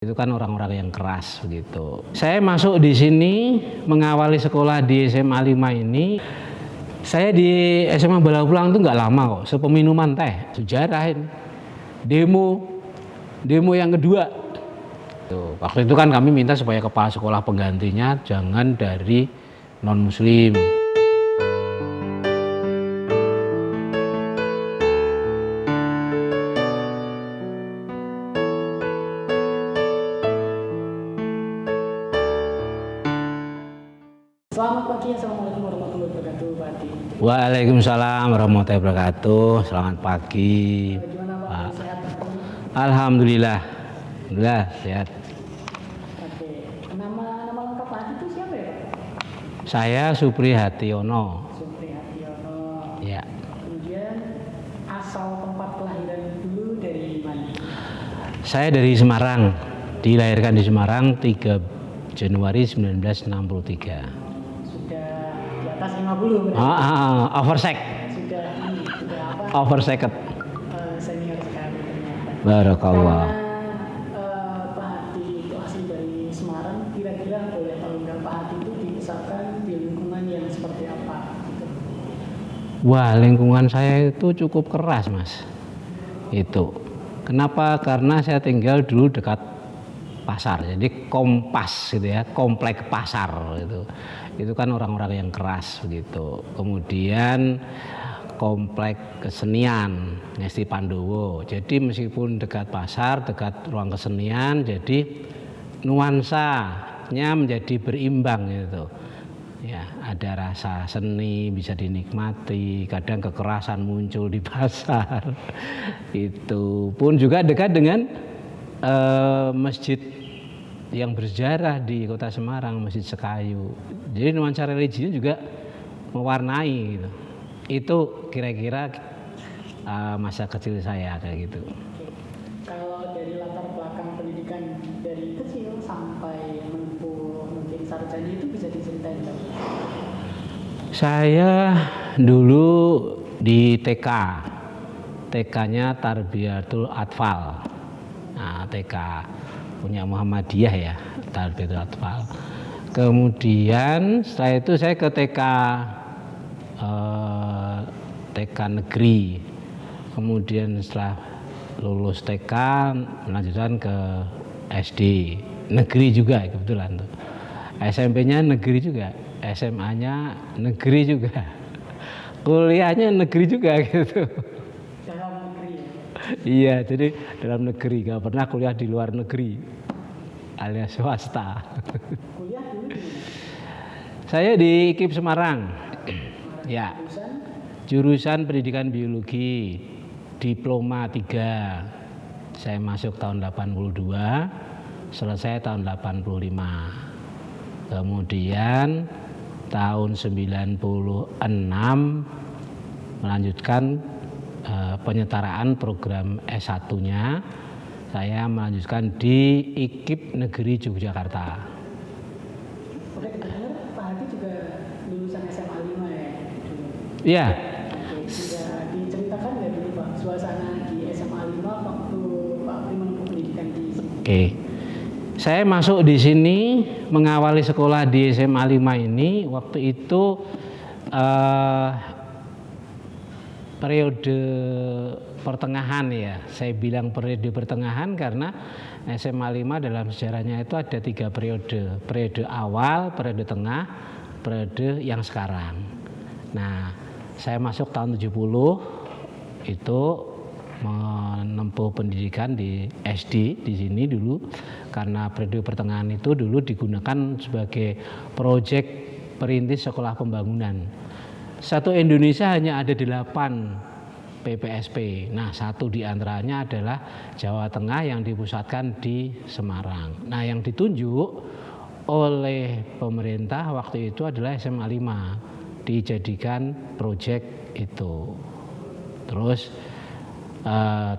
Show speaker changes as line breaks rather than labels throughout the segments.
Itu kan orang-orang yang keras begitu. Saya masuk di sini mengawali sekolah di SMA 5 ini. Saya di SMA Balapulang itu nggak lama kok, sepeminuman teh, sejarah ini. Demo yang kedua. Tuh, waktu itu kan kami minta supaya kepala sekolah penggantinya jangan dari non-muslim.
Selamat pagi, Assalamualaikum warahmatullahi wabarakatuh, Pak Adi.
Waalaikumsalam warahmatullahi wabarakatuh. Selamat pagi.
Gimana Pak? Sehat Pak?
Alhamdulillah. Alhamdulillah sehat.
Oke. Nama lengkap Pak Adi itu siapa ya Pak?
Saya Supri Hationo.
Supri Hationo.
Ya.
Kemudian asal tempat kelahiran dulu dari mana?
Saya dari Semarang. Dilahirkan di Semarang 3 Januari 1963.
Sudah di atas 50 berarti?
Oversek.
Sudah apa?
Overseket.
Senior sekali ternyata.
Barakallah.
Karena Pak Adi itu asli dari Semarang, kira-kira boleh tahu nggak Pak Adi itu dibesarkan di lingkungan yang seperti apa? Gitu.
Wah, lingkungan saya itu cukup keras, Mas. Itu. Kenapa? Karena saya tinggal dulu dekat pasar, jadi kompas gitu ya, komplek pasar itu kan orang-orang yang keras begitu. Kemudian komplek kesenian Ngesti Pandowo, jadi meskipun dekat pasar, dekat ruang kesenian, jadi nuansanya menjadi berimbang gitu ya, ada rasa seni bisa dinikmati, kadang kekerasan muncul di pasar. Itu pun juga dekat dengan masjid yang bersejarah di Kota Semarang, Masjid Sekayu. Jadi nuansa religinya juga mewarnai gitu. Itu kira-kira masa kecil saya kayak gitu.
Kalau dari latar belakang pendidikan dari kecil sampai menempuh mungkin sarjana itu bisa diceritain Pak?
Saya dulu di TK. TK-nya Tarbiyatul Atfal. Nah, TK punya Muhammadiyah ya, Tarbiyatul Atfal. Kemudian setelah itu saya ke TK negeri. Kemudian setelah lulus TK melanjutkan ke SD negeri juga kebetulan tuh. SMP-nya negeri juga, SMA-nya negeri juga. Kuliahnya negeri juga gitu.
Dalam negeri ya?
Iya, jadi dalam negeri, gak pernah kuliah di luar negeri alias swasta.
Kuliah dulu di mana?
Saya di IKIP Semarang. Ya.
Jurusan?
Jurusan Pendidikan Biologi, Diploma 3. Saya masuk tahun 82, selesai tahun 85. Kemudian tahun 96 melanjutkan penyetaraan program S1-nya. Saya melanjutkan di IKIP Negeri Yogyakarta.
Oke, dengar Pak Hadi juga lulusan SMA 5 ya?
Iya.
Oke, bisa diceritakan nggak dulu Pak suasana di SMA 5 waktu Pak Pri menempuh pendidikan di sini?
Oke. Saya masuk di sini mengawali sekolah di SMA 5 ini waktu itu periode pertengahan ya. Saya bilang periode pertengahan karena SMA 5 dalam sejarahnya itu ada 3 periode. Periode awal, periode tengah, periode yang sekarang. Nah, saya masuk tahun 70 itu menempuh pendidikan di SD di sini dulu, karena periode pertengahan itu dulu digunakan sebagai proyek perintis sekolah pembangunan. Satu Indonesia hanya ada 8 PPSP. Nah, satu di antaranya adalah Jawa Tengah yang dipusatkan di Semarang. Nah, yang ditunjuk oleh pemerintah waktu itu adalah SMA 5, dijadikan proyek itu. Terus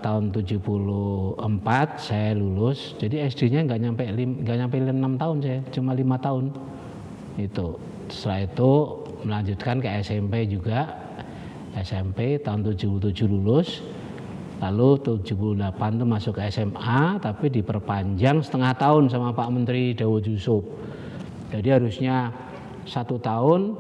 tahun 74 saya lulus, jadi SD-nya nggak nyampe 6 tahun, saya cuma 5 tahun itu. Setelah itu melanjutkan ke SMP juga, SMP tahun 77 lulus. Lalu 78 itu masuk ke SMA, tapi diperpanjang setengah tahun sama Pak Menteri Daud Yusuf. Jadi harusnya 1 tahun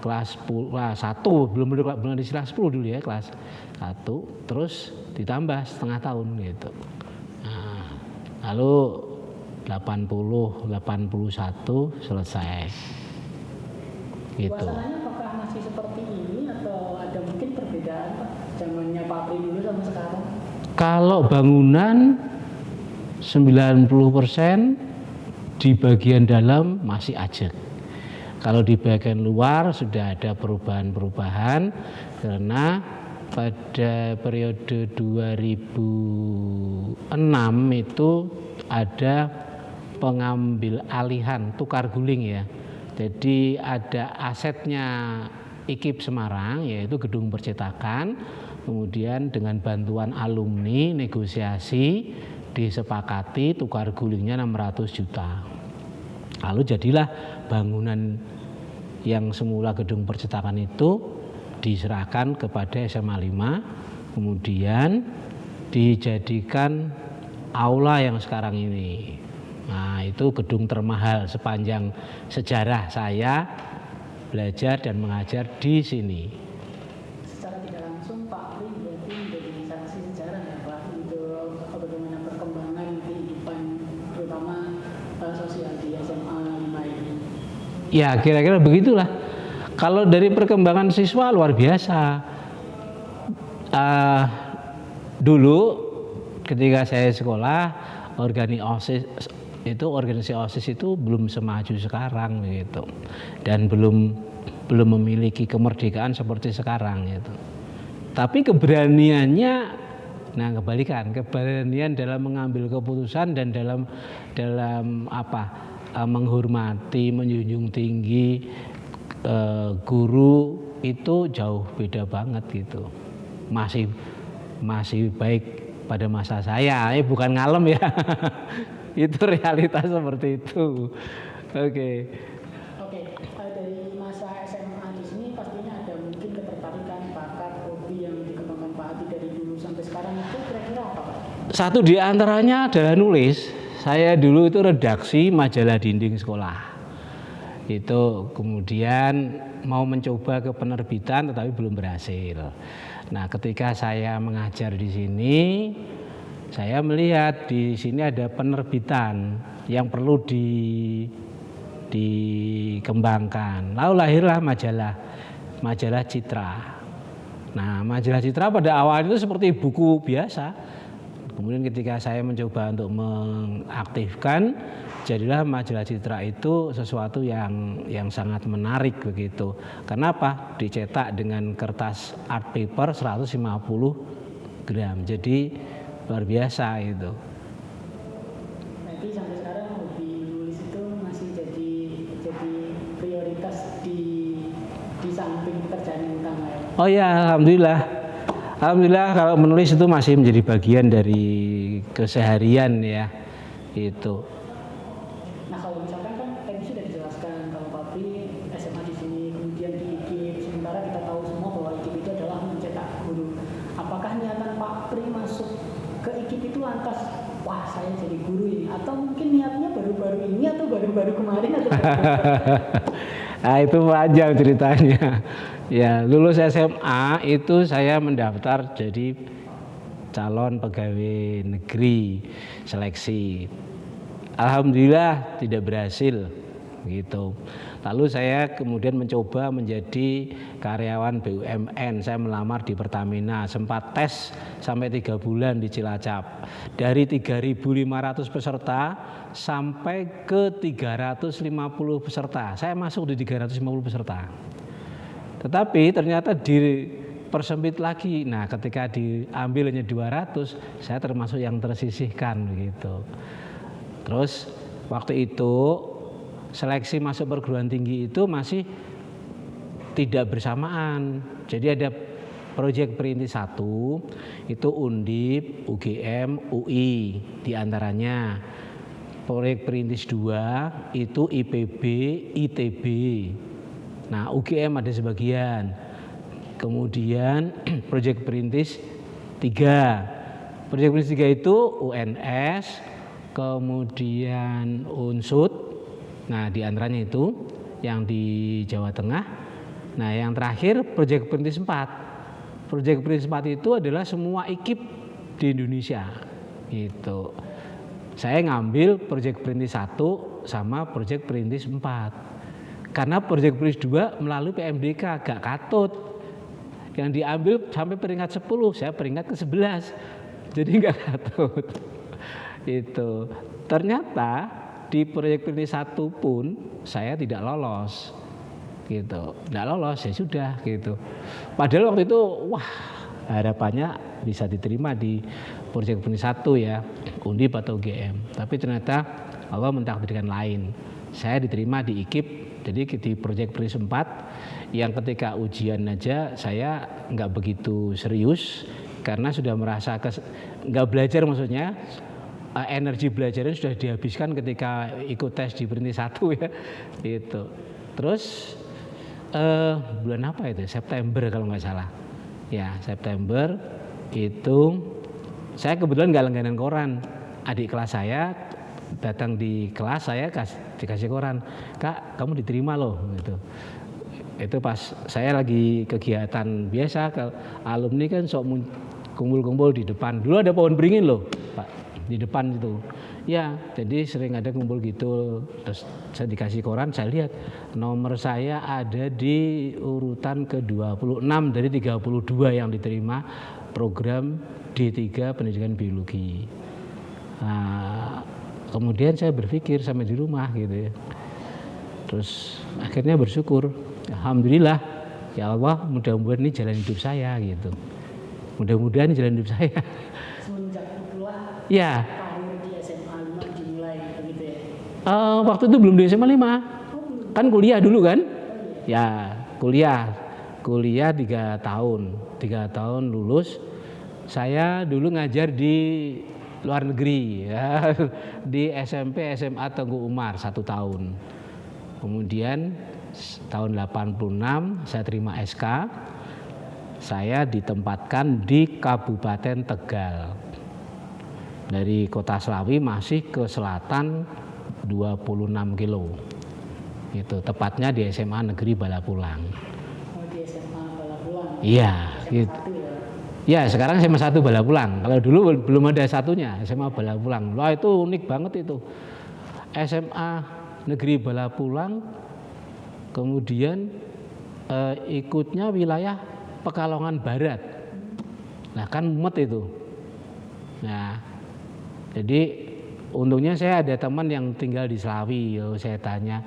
kelas 1, belum istilah 10 dulu ya, kelas 1, terus ditambah setengah tahun gitu. Nah, lalu 80, 81 selesai. Gitu.
Suasananya apakah masih seperti ini atau ada mungkin perbedaan Pak? Zamannya Pak Pri dulu sama sekarang?
Kalau bangunan 90% di bagian dalam masih ajek. Kalau di bagian luar sudah ada perubahan-perubahan karena pada periode 2006 itu ada pengambil alihan tukar guling ya. Jadi ada asetnya IKIP Semarang yaitu gedung percetakan, kemudian dengan bantuan alumni negosiasi disepakati tukar gulingnya 600 juta. Lalu jadilah bangunan yang semula gedung percetakan itu diserahkan kepada SMA 5, kemudian dijadikan aula yang sekarang ini. Nah, itu gedung termahal sepanjang sejarah saya belajar dan mengajar di sini.
Secara tidak langsung Pak Pri berarti menjadi saksi sejarah ya Pak untuk bagaimana perkembangan kehidupan terutama sosial di SMA 5 ini.
Ya, kira-kira begitulah. Kalau dari perkembangan siswa luar biasa. Dulu ketika saya sekolah, organisasi OSIS itu belum semaju sekarang gitu, dan belum memiliki kemerdekaan seperti sekarang gitu. Tapi keberaniannya, nah keberanian dalam mengambil keputusan dan dalam menghormati, menjunjung tinggi guru itu jauh beda banget gitu. Masih baik pada masa saya, bukan ngalem ya. Itu realitas seperti itu. Oke,
dari masa SMA di sini pastinya ada mungkin ketertarikan, bakat, hobi yang dikembangkan Pak Adi dari dulu sampai sekarang itu kira-kira apa Pak?
Satu di antaranya adalah nulis. Saya dulu itu redaksi majalah dinding sekolah. Itu kemudian mau mencoba ke penerbitan tetapi belum berhasil. Nah, ketika saya mengajar di sini, saya melihat di sini ada penerbitan yang perlu dikembangkan. Lalu lahirlah majalah Citra. Nah, majalah Citra pada awal itu seperti buku biasa. Kemudian ketika saya mencoba untuk mengaktifkan, jadilah majalah Citra itu sesuatu yang sangat menarik begitu. Kenapa? Dicetak dengan kertas art paper 150 gram. Jadi luar biasa itu.
Nanti sampai sekarang hobi menulis itu masih jadi prioritas di samping pekerjaan yang utama ya?
Oh ya, alhamdulillah kalau menulis itu masih menjadi bagian dari keseharian ya itu.
Nah kalau misalkan kan tadi sudah dijelaskan kalau Pak Pri SMA di sini kemudian di IKIP, sementara kita tahu semua bahwa IKIP itu adalah mencetak guru. Apakah niatan Pak Pri masuk ke IKIP itu lantas wah saya jadi guru ini, atau mungkin niatnya baru-baru ini atau baru-baru kemarin atau
Nah, itu panjang ceritanya. Ya, lulus SMA itu saya mendaftar jadi calon pegawai negeri seleksi. Alhamdulillah tidak berhasil gitu. Lalu saya kemudian mencoba menjadi karyawan BUMN. Saya melamar di Pertamina, sempat tes sampai 3 bulan di Cilacap. Dari 3.500 peserta sampai ke 350 peserta. Saya masuk di 350 peserta. Tetapi ternyata dipersempit lagi. Nah, ketika diambil hanya 200, saya termasuk yang tersisihkan begitu. Terus waktu itu seleksi masuk perguruan tinggi itu masih tidak bersamaan. Jadi ada proyek perintis 1 itu Undip, UGM, UI diantaranya. Proyek perintis 2 itu IPB, ITB. Nah, UGM ada sebagian. Kemudian proyek perintis 3 Proyek perintis 3 itu UNS, kemudian Unsud. Nah, di antaranya itu yang di Jawa Tengah. Nah, yang terakhir proyek perintis 4. Proyek perintis 4 itu adalah semua IKIP di Indonesia. Gitu. Saya ngambil proyek perintis 1 sama proyek perintis 4. Karena proyek perintis 2 melalui PMDK gak katut. Yang diambil sampai peringkat 10, saya peringkat ke-11. Jadi gak katut. Itu. Ternyata di proyek perintis 1 pun saya tidak lolos. Gitu. Tidak lolos, ya sudah gitu. Padahal waktu itu wah, harapannya bisa diterima di proyek perintis 1 ya, Undip atau UGM. Tapi ternyata Allah mentakdirkan lain. Saya diterima di IKIP. Jadi di proyek perintis 4 yang ketika ujian aja saya nggak begitu serius karena sudah merasa nggak belajar, maksudnya energi belajarnya sudah dihabiskan ketika ikut tes di perintis 1 ya gitu. Terus bulan apa itu? September kalau nggak salah. Ya, September itu saya kebetulan nggak langganan koran. Adik kelas saya datang di kelas, saya dikasih koran, Kak kamu diterima loh gitu. Itu pas saya lagi kegiatan biasa, ke alumni kan sok kumpul-kumpul di depan. Dulu ada pohon beringin loh Pak di depan itu. Ya, jadi sering ada kumpul gitu. Terus saya dikasih koran, saya lihat nomor saya ada di urutan ke-26 dari 32 yang diterima program D3 Pendidikan Biologi. Nah, kemudian saya berpikir sampai di rumah gitu ya. Terus akhirnya bersyukur, alhamdulillah ya Allah, mudah-mudahan ini jalan hidup saya gitu. Mudah-mudahan ini jalan hidup saya.
Semenjak itulah
Ya.
karir di SMA 5 dimulai begitu ya.
Waktu itu belum di SMA 5. Kan kuliah dulu kan? Ya, kuliah 3 tahun. 3 tahun lulus. Saya dulu ngajar di luar negeri ya, di SMP SMA Tengku Umar 1 tahun. Kemudian tahun 86 saya terima SK. Saya ditempatkan di Kabupaten Tegal. Dari Kota Slawi masih ke selatan 26 kilo. Itu tepatnya di SMA Negeri Balapulang.
Oh, di SMA Balapulang.
Iya, gitu. Ya, sekarang SMA 1 Balapulang. Kalau dulu belum ada satunya, SMA Balapulang. Wah, itu unik banget itu. SMA Negeri Balapulang, kemudian ikutnya wilayah Pekalongan Barat. Nah, kan mumet itu. Nah, jadi untungnya saya ada teman yang tinggal di Slawi. Saya tanya,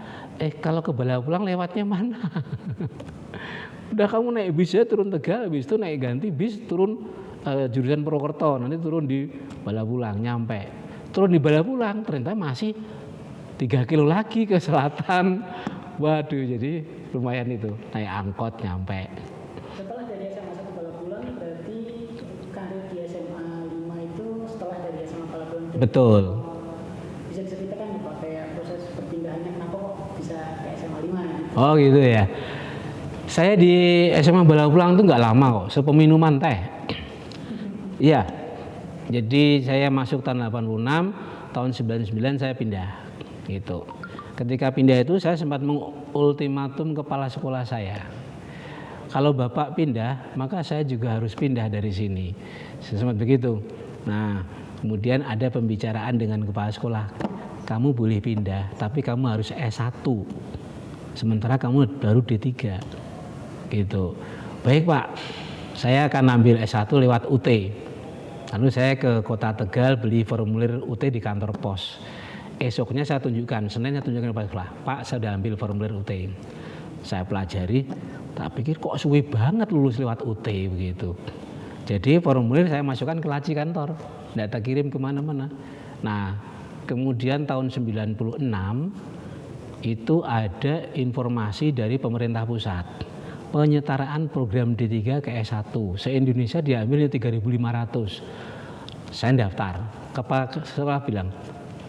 kalau ke Balapulang lewatnya mana? Udah kamu naik bis ya turun Tegal, habis itu naik ganti bis turun jurusan Purwokerto, nanti turun di Balapulang, nyampe. Turun di Balapulang ternyata masih 3 kilo lagi ke selatan. Waduh, jadi lumayan itu, naik angkot nyampe.
Setelah dari SMA 1 Balapulang berarti karir di SMA 5 itu setelah dari SMA Balapulang.
Betul.
Bisa diceritakan nih Pak, kayak proses perpindahannya kenapa kok bisa ke SMA 5 gitu.
Oh gitu ya. Saya di SMA Balapulang itu nggak lama kok, sepeminuman teh. Iya. Jadi saya masuk tahun 86, tahun 99 saya pindah. Gitu. Ketika pindah itu saya sempat mengultimatum kepala sekolah saya. Kalau Bapak pindah, maka saya juga harus pindah dari sini. Sempat begitu. Nah, kemudian ada pembicaraan dengan kepala sekolah. Kamu boleh pindah, tapi kamu harus S1. Sementara kamu baru D3. Gitu. Baik Pak, saya akan ambil S1 lewat UT. Lalu saya ke Kota Tegal beli formulir UT di kantor pos. Esoknya saya tunjukkan, Senin saya tunjukkan kepada sekolah, Pak saya sudah ambil formulir UT. Saya pelajari, tak pikir kok suwe banget lulus lewat UT begitu. Jadi formulir saya masukkan ke laci kantor, tidak tak kirim kemana-mana. Nah, kemudian tahun 96 itu ada informasi dari pemerintah pusat. Penyetaraan program D3 ke S1 se-Indonesia diambil 3.500. Saya daftar. Kepala sekolah bilang,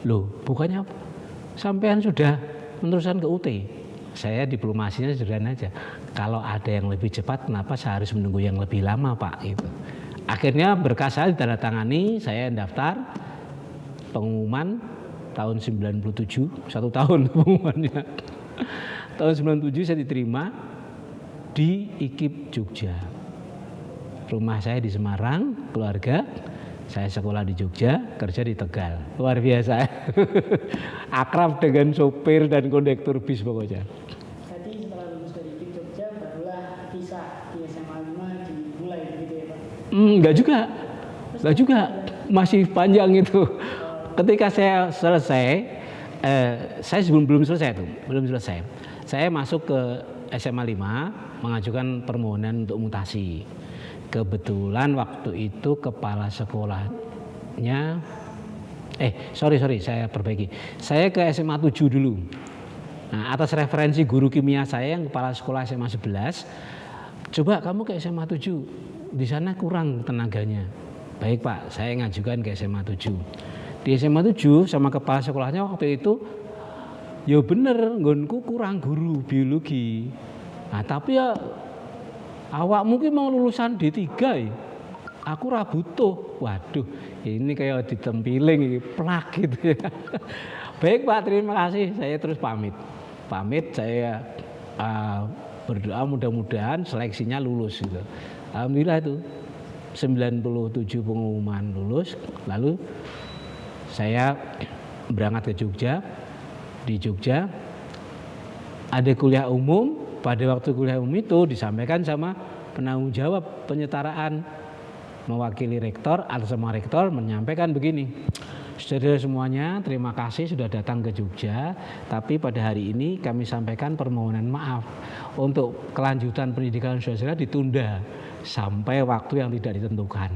loh bukannya sampean sudah meneruskan ke UT? Saya diplomasinya sederhana aja. Kalau ada yang lebih cepat, kenapa saya harus menunggu yang lebih lama Pak? Gitu. Akhirnya berkas saya ditandatangani, saya daftar pengumuman tahun 97, 1 tahun pengumumannya. Tahun 97 saya diterima di IKIP Jogja. Rumah saya di Semarang, keluarga. Saya sekolah di Jogja, kerja di Tegal. Luar biasa. Akrab dengan sopir dan kondektur bis pokoknya.
Jadi setelah lulus dari IKIP Jogja, barulah kisah di SMA 5 dimulai gitu ya Pak?
Enggak juga, masih panjang itu. Ketika saya selesai, saya belum selesai. Saya masuk ke SMA 5 mengajukan permohonan untuk mutasi. Kebetulan waktu itu kepala sekolahnya, saya perbaiki. Saya ke SMA 7 dulu. Nah, atas referensi guru kimia saya yang kepala sekolah SMA 11, coba kamu ke SMA 7, di sana kurang tenaganya. Baik Pak, saya ngajukan ke SMA 7. Di SMA 7 sama kepala sekolahnya waktu itu, ya bener, nggonku kurang guru biologi. Nah, tapi ya awak mungkin mau lulusan D3 ya. Aku ra butuh. Waduh, ini kayak ditempiling, plak gitu ya. Baik Pak, terima kasih. Saya terus pamit, saya berdoa mudah-mudahan seleksinya lulus gitu. Alhamdulillah itu 97 pengumuman lulus. Lalu saya berangkat ke Jogja. Di Jogja ada kuliah umum. Pada waktu kuliah umum itu disampaikan sama penanggung jawab penyetaraan, mewakili rektor atau sama rektor menyampaikan begini, saudara semuanya, terima kasih sudah datang ke Jogja, tapi pada hari ini kami sampaikan permohonan maaf untuk kelanjutan pendidikan sosial ditunda sampai waktu yang tidak ditentukan.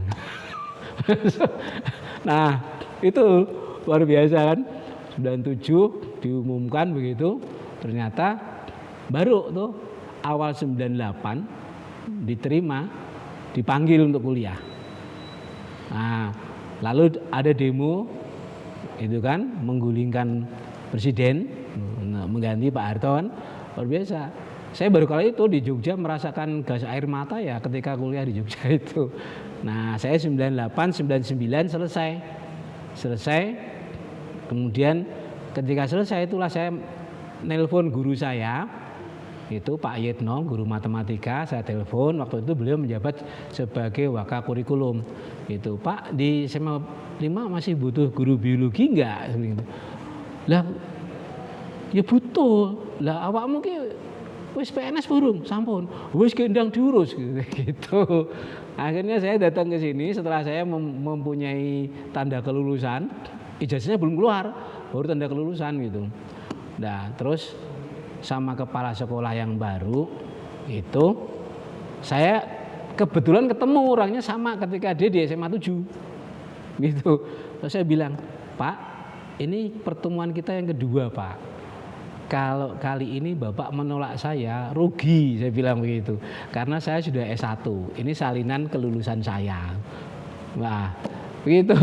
Nah, itu luar biasa kan. 97 diumumkan begitu, ternyata baru tuh awal 98 diterima, dipanggil untuk kuliah. Nah, lalu ada demo itu kan, menggulingkan presiden, mengganti Pak Harto, luar biasa. Saya baru kali itu di Jogja merasakan gas air mata ya ketika kuliah di Jogja itu. Nah, saya 98, 99 selesai. Kemudian ketika selesai itulah saya nelpon guru saya, itu Pak Yitno, guru matematika. Saya telepon, waktu itu beliau menjabat sebagai waka kurikulum. Itu, Pak, di SMA 5 masih butuh guru biologi enggak? Lah, ya butuh. Lah awak mungkin wis PNS burung, sampun. Wis gendang diurus gitu. Akhirnya saya datang ke sini setelah saya mempunyai tanda kelulusan. Ijazahnya belum keluar, baru tanda kelulusan gitu. Nah, terus sama kepala sekolah yang baru itu saya kebetulan ketemu orangnya sama ketika dia di SMA 7 gitu. Terus saya bilang, Pak, ini pertemuan kita yang kedua Pak, kalau kali ini Bapak menolak saya rugi, saya bilang begitu, karena saya sudah S1, ini salinan kelulusan saya. Nah begitu.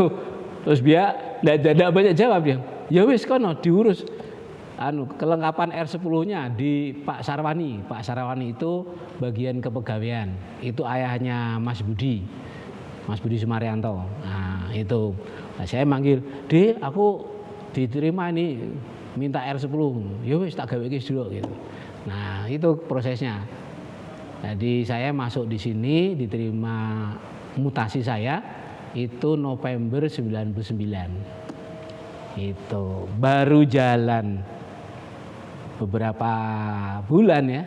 Terus dia tidak banyak jawab, dia ya wis kono diurus kelengkapan R10-nya di Pak Sarwani. Pak Sarwani itu bagian kepegawaian. Itu ayahnya Mas Budi Sumaryanto. Nah, itu. Nah, saya manggil, "Dek, aku diterima ini, minta R10." Ya wis tak gawe iki dulu gitu. Nah, itu prosesnya. Jadi saya masuk di sini, diterima mutasi saya itu November 99. Itu baru jalan beberapa bulan ya.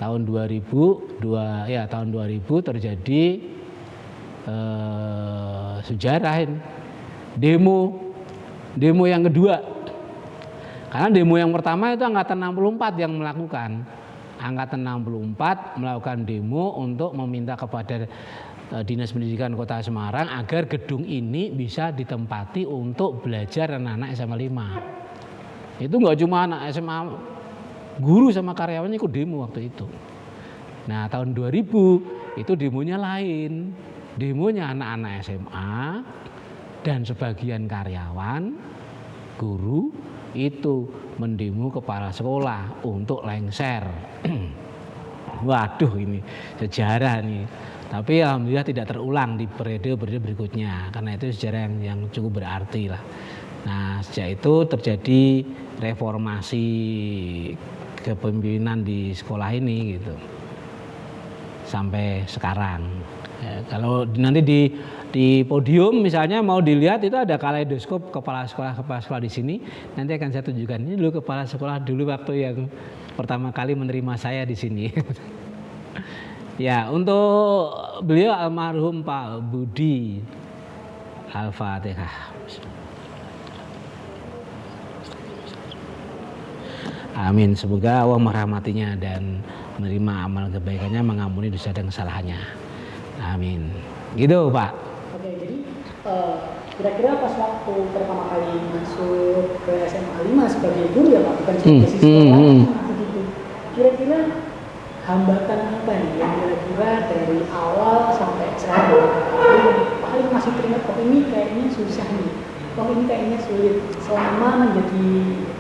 Tahun 2000 terjadi sejarah ini. Demo yang kedua. Karena demo yang pertama itu angkatan 64 yang melakukan. Angkatan 64 melakukan demo untuk meminta kepada Dinas Pendidikan Kota Semarang agar gedung ini bisa ditempati untuk belajar anak-anak SMA 5. Itu enggak cuma anak SMA, guru sama karyawannya ikut demo waktu itu. Nah, tahun 2000 itu demonya lain. Demonya anak-anak SMA dan sebagian karyawan, guru itu mendemo kepala sekolah untuk lengser. Waduh, ini sejarah nih. Tapi alhamdulillah tidak terulang di periode berikutnya, karena itu sejarah yang cukup berarti lah. Nah, sejak itu terjadi reformasi kepemimpinan di sekolah ini gitu. Sampai sekarang. Ya, kalau nanti di podium misalnya mau dilihat itu ada kaleidoskop kepala sekolah di sini. Nanti akan saya tunjukkan, ini dulu kepala sekolah dulu waktu yang pertama kali menerima saya di sini. Ya, untuk beliau almarhum Pak Budi. Al-Fatihah. Amin. Semoga Allah merahmatinya dan menerima amal kebaikannya, mengampuni dosa dan kesalahannya. Amin. Gitu, Pak.
Oke, jadi kira-kira pas waktu pertama kali masuk ke SMA 5 sebagai guru ya Pak, bukan sebagai siswa begitu. Kira-kira hambatan apa nih yang kira-kira dari awal sampai sekarang paling masih teringat, oh ini kayaknya susah nih, oh ini kayaknya sulit selama menjadi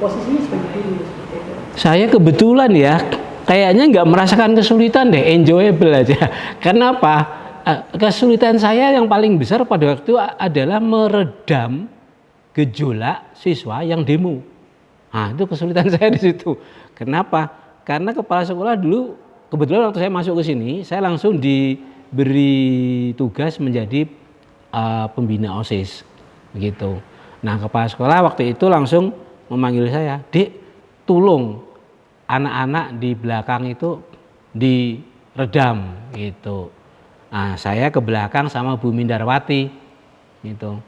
posisinya sebagai guru seperti itu.
Saya kebetulan ya kayaknya nggak merasakan kesulitan deh, enjoyable aja. Kenapa? Kesulitan saya yang paling besar pada waktu itu adalah meredam gejolak siswa yang demo. Nah, itu kesulitan saya di situ. Kenapa? Karena kepala sekolah dulu kebetulan waktu saya masuk ke sini, saya langsung diberi tugas menjadi pembina OSIS, begitu. Nah, kepala sekolah waktu itu langsung memanggil saya, "Dik, tolong anak-anak di belakang itu diredam," gitu. Nah, saya ke belakang sama Bu Mindarwati, gitu.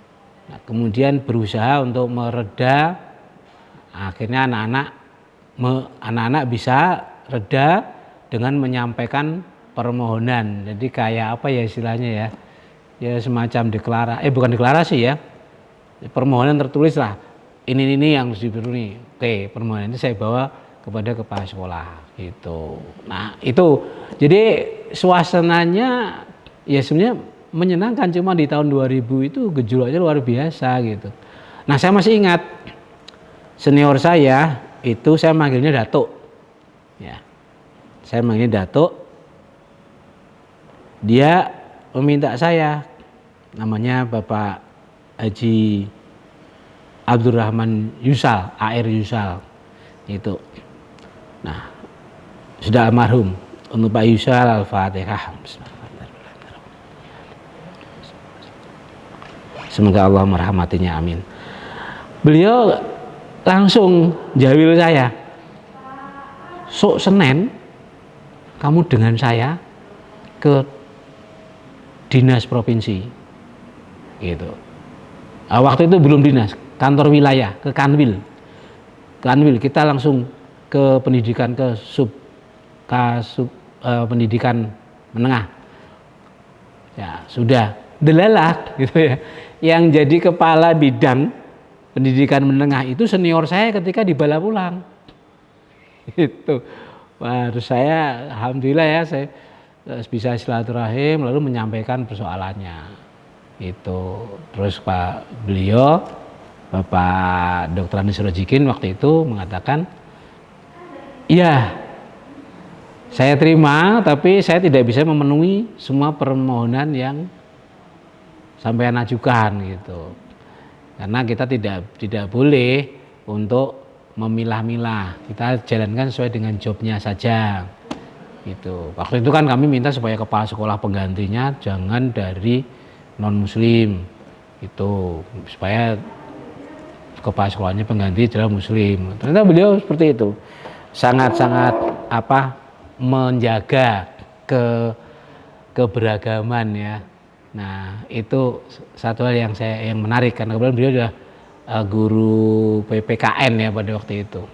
Nah, kemudian berusaha untuk mereda. Akhirnya anak-anak bisa reda dengan menyampaikan permohonan. Jadi kayak apa ya istilahnya ya? Ya semacam bukan deklarasi ya. Permohonan tertulis lah. Ini yang harus dipenuhi. Oke, permohonan ini saya bawa kepada kepala sekolah gitu. Nah, itu jadi suasananya ya sebenarnya menyenangkan, cuma di tahun 2000 itu gejolaknya luar biasa gitu. Nah, saya masih ingat senior saya itu saya manggilnya Datuk. Ya. Saya manggilnya Datuk. Dia meminta saya, namanya Bapak Haji Abdurrahman Yusal, AR Yusal itu. Nah, sudah almarhum. Untuk Pak Yusal, Al-Fatihah. Semoga Allah merahmatinya, amin. Beliau langsung jawil saya, "Sok Senin kamu dengan saya ke dinas provinsi," gitu. Waktu itu belum dinas, kantor wilayah, ke Kanwil. Kita langsung ke pendidikan, ke pendidikan menengah. Ya sudah, delalah gitu ya. Yang jadi kepala bidang pendidikan menengah itu senior saya ketika di Balapulang. Itu. Baru saya, alhamdulillah ya, saya bisa silaturahim lalu menyampaikan persoalannya. Itu. Terus beliau Bapak Dr. Anies Rojikin waktu itu mengatakan, "Iya, saya terima, tapi saya tidak bisa memenuhi semua permohonan yang sampean ajukan," gitu. Karena kita tidak boleh untuk memilah-milah, kita jalankan sesuai dengan jobnya saja, gitu. Waktu itu kan kami minta supaya kepala sekolah penggantinya jangan dari non muslim, gitu, supaya kepala sekolahnya pengganti adalah muslim. Ternyata beliau seperti itu, sangat-sangat menjaga keberagaman ya. Nah, itu satu hal yang menarik karena kebetulan beliau adalah guru PPKN ya pada waktu itu.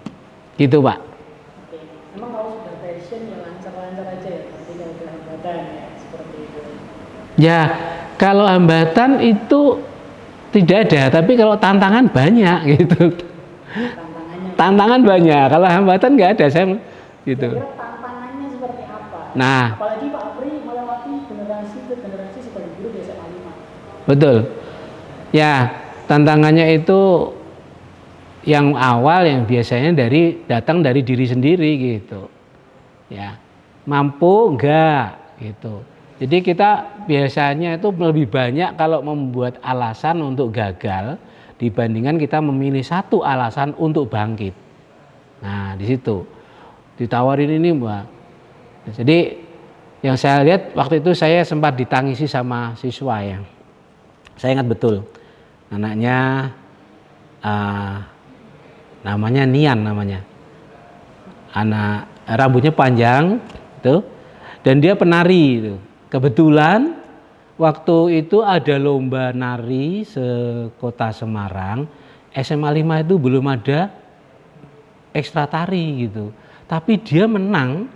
Gitu, Pak.
Oke. Memang kalau sudah passion ya lancar-lancar aja ya, tapi kalau ada hambatan ya seperti itu.
Ya, kalau hambatan itu tidak ada, tapi kalau tantangan banyak gitu. Tantangan banyak, kalau hambatan nggak ada, saya gitu.
Kira-kira tantangannya seperti apa?
Nah,
apalagi Pak Apri melewati generasi ke generasi sebagai guru di SMA 5.
betul. Ya, tantangannya itu yang awal yang biasanya datang dari diri sendiri gitu. Ya. mampu enggak gitu. Jadi kita biasanya itu lebih banyak kalau membuat alasan untuk gagal dibandingkan kita memilih satu alasan untuk bangkit. Nah di situ ditawarin ini Mbak. Jadi yang saya lihat waktu itu saya sempat ditangisi sama siswa yang saya ingat betul. Anaknya namanya Nian namanya. Anak rambutnya panjang itu dan dia penari itu. Kebetulan waktu itu ada lomba nari se-Kota Semarang, SMA 5 itu belum ada ekstra tari gitu. Tapi dia menang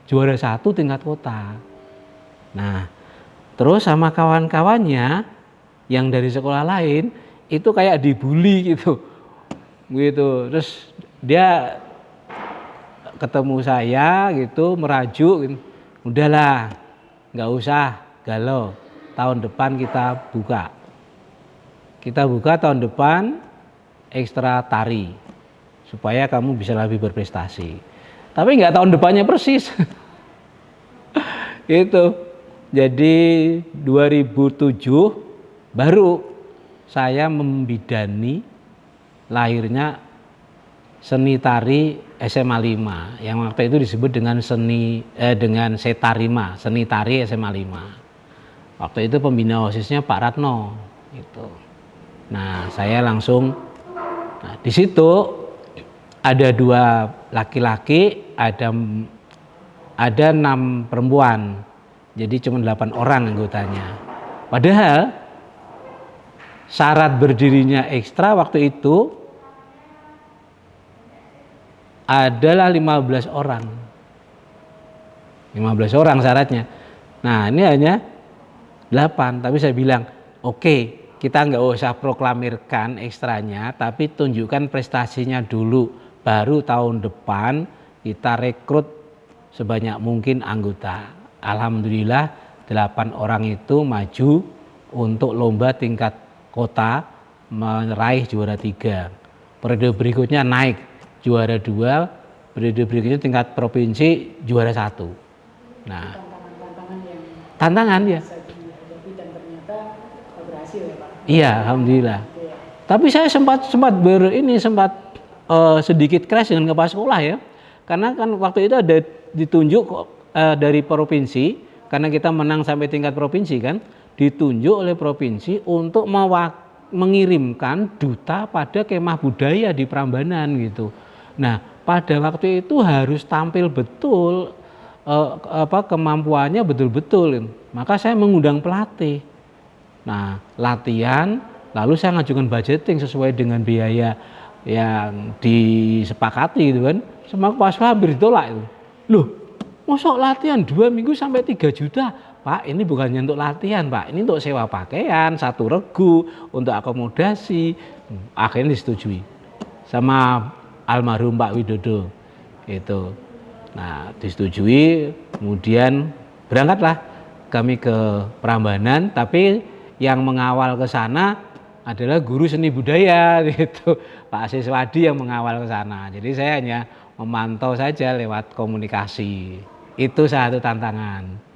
juara 1 tingkat kota. Nah, terus sama kawan-kawannya yang dari sekolah lain itu kayak dibully gitu. Gitu. Terus dia ketemu saya gitu, merajuk gitu. Udahlah, nggak usah galau. Tahun depan kita buka. Kita buka tahun depan ekstra tari supaya kamu bisa lebih berprestasi. Tapi nggak tahun depannya persis. Gitu. Jadi 2007 baru saya membidani lahirnya seni tari SMA 5 yang waktu itu disebut dengan dengan Setarima, seni tari SMA 5. Waktu itu pembina OSIS-nya Pak Ratno gitu. Nah, saya langsung di situ ada 2 laki-laki, ada 6 perempuan. Jadi cuma 8 orang anggotanya. Padahal syarat berdirinya ekstra waktu itu adalah 15 orang. 15 orang syaratnya. Nah, ini hanya 8, tapi saya bilang, oke, kita nggak usah proklamirkan ekstranya, tapi tunjukkan prestasinya dulu. Baru tahun depan kita rekrut sebanyak mungkin anggota. Alhamdulillah 8 orang itu maju untuk lomba tingkat kota meraih juara 3. Periode berikutnya naik juara 2, periode berikutnya tingkat provinsi juara 1. Nah, tantangan ya.
Dan ternyata berhasil ya Pak.
Iya, alhamdulillah. Tapi saya sempat sedikit crash dengan kepala sekolah ya. Karena kan waktu itu ada ditunjuk dari provinsi, karena kita menang sampai tingkat provinsi kan, ditunjuk oleh provinsi untuk mengirimkan duta pada kemah budaya di Prambanan gitu. Nah, pada waktu itu harus tampil betul, kemampuannya betul-betul. Maka saya mengundang pelatih. Nah, latihan, lalu saya ngajukan budgeting sesuai dengan biaya yang disepakati gitu kan. Sama kepala sekolah hampir ditolak itu. Loh, masa latihan 2 minggu sampai 3 juta? Pak, ini bukannya untuk latihan Pak, ini untuk sewa pakaian, 1 regu, untuk akomodasi. Akhirnya disetujui sama almarhum Pak Widodo itu. Nah, disetujui, kemudian berangkatlah kami ke Prambanan, tapi yang mengawal ke sana adalah guru seni budaya gitu, Pak Siswadi yang mengawal ke sana. Jadi saya hanya memantau saja lewat komunikasi. Itu satu tantangan.